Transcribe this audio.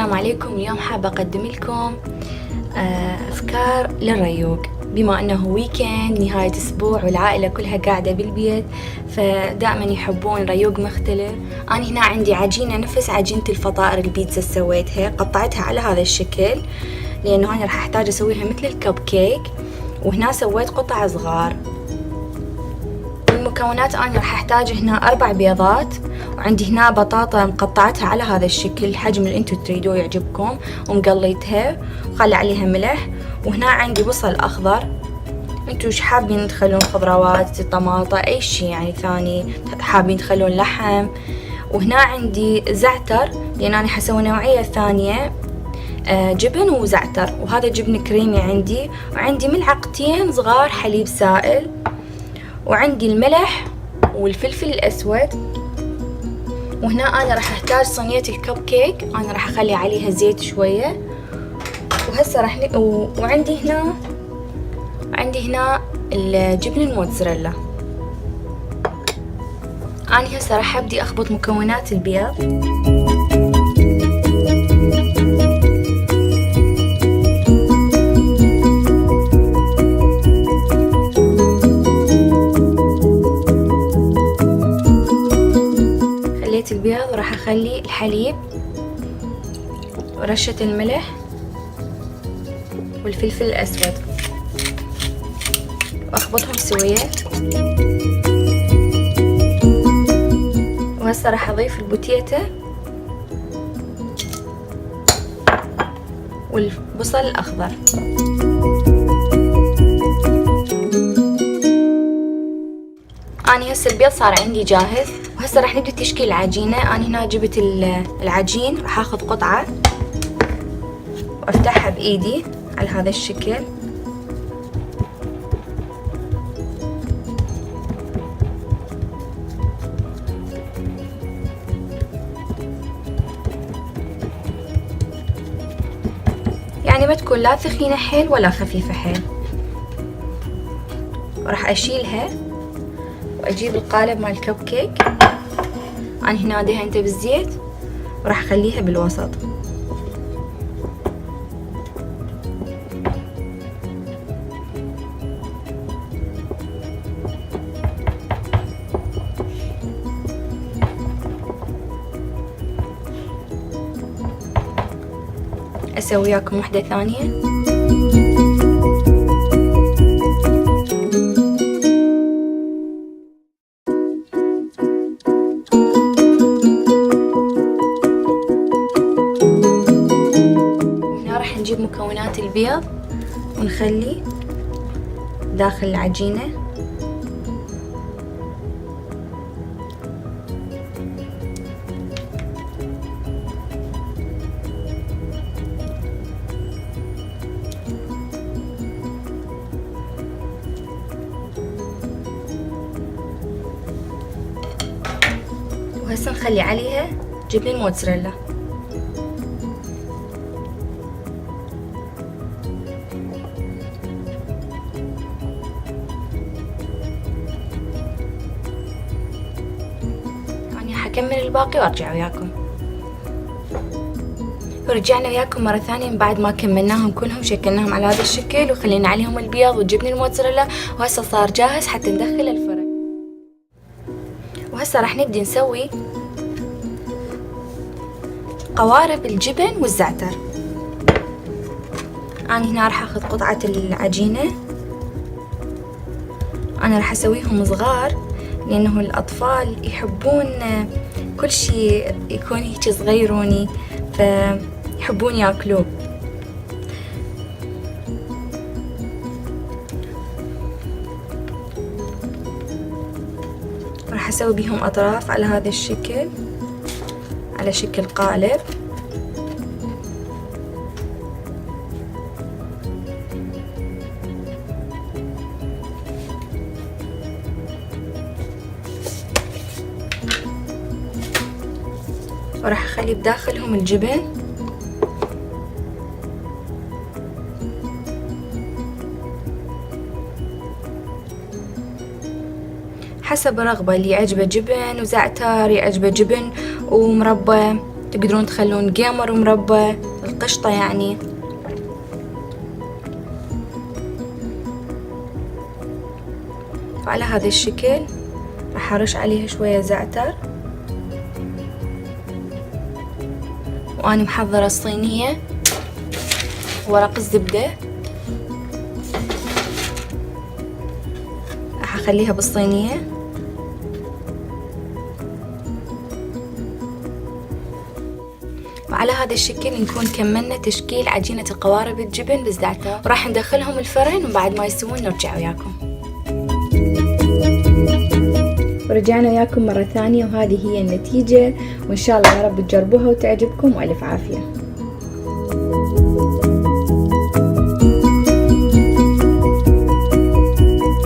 السلام عليكم. اليوم حابة أقدم لكم أفكار للريوق، بما أنه ويكند نهاية أسبوع والعائلة كلها قاعدة بالبيت، فدائما يحبون ريوق مختلف. أنا هنا عندي عجينة نفس عجينة الفطائر البيتزا، سويتها قطعتها على هذا الشكل لأنه أنا راح أحتاج أسويها مثل الكب كيك، وهنا سويت قطع صغار. المكونات أنا راح أحتاج هنا 4 بيضات، وعندي هنا بطاطا مقطعتها على هذا الشكل الحجم اللي انتو تريدوه يعجبكم، ومقليتها وخلي عليها ملح. وهنا عندي بصل أخضر، انتو ايش حابين تخلون خضروات، طماطة، اي شي يعني ثاني حابين تخلون لحم. وهنا عندي زعتر لأن أنا حسوي نوعية ثانية جبن وزعتر، وهذا جبن كريمي عندي. وعندي ملعقتين صغار حليب سائل، وعندي الملح والفلفل الأسود. وهنا أنا راح أحتاج صينية الكب كيك، أنا راح أخلي عليها زيت شوية. وهسه راح وعندي هنا الجبن الموتزاريلا. أنا هسه راح أبدي أخبط مكونات البيض. البيض وراح أخلي الحليب ورشة الملح والفلفل الأسود وأخبطهم سوية. وهسه راح أضيف البوتيتا والبصل الأخضر. أنا هسه البيض صار عندي جاهز، وهسه راح نبدأ تشكيل العجينة. أنا هنا جبت العجين، راح أخذ قطعة وأفتحها بإيدي على هذا الشكل. يعني ما تكون لا ثخينة حيل ولا خفيفة حيل. وراح أشيلها وأجيب القالب مال الكب كيك. أنا هنا دهنته بالزيت وراح أخليها بالوسط. أسوي وياكم واحدة ثانية. نجيب مكونات البيض ونخلي داخل العجينة. وهسه نخلي عليها جبن الموتزاريلا. أكمل الباقي وأرجع وياكم. ورجعنا وياكم مرة ثانية من بعد ما كملناهم كلهم، شكلناهم على هذا الشكل وخلينا عليهم البيض والجبن الموتزاريلا، وهسه صار جاهز حتى ندخل الفرن. وهسه راح نبدي نسوي قوارب الجبن والزعتر. أنا هنا راح أخذ قطعة العجينة، أنا راح أسويهم صغار لأنه الأطفال يحبون كل شيء يكون هيك صغيروني، فيحبون ياكلوه. راح أسوي بهم أطراف على هذا الشكل، على شكل قالب. وراح أخلي بداخلهم الجبن. حسب الرغبة، اللي يعجبه جبن وزعتر، يعجبه جبن ومربى، تقدرون تخلون قمر ومربى، القشطة يعني. وعلى هذا الشكل راح أرش عليها شوية زعتر. وأنا محضرة الصينية ورق الزبدة، راح أخليها بالصينية. وعلى هذا الشكل نكون كملنا تشكيل عجينة القوارب الجبن بالزعتر، وراح ندخلهم الفرن وبعد ما يستوون نرجع وياكم. ورجعنا وياكم مرة ثانية، وهذه هي النتيجة، وإن شاء الله يا رب تجربوها وتعجبكم، وألف عافية.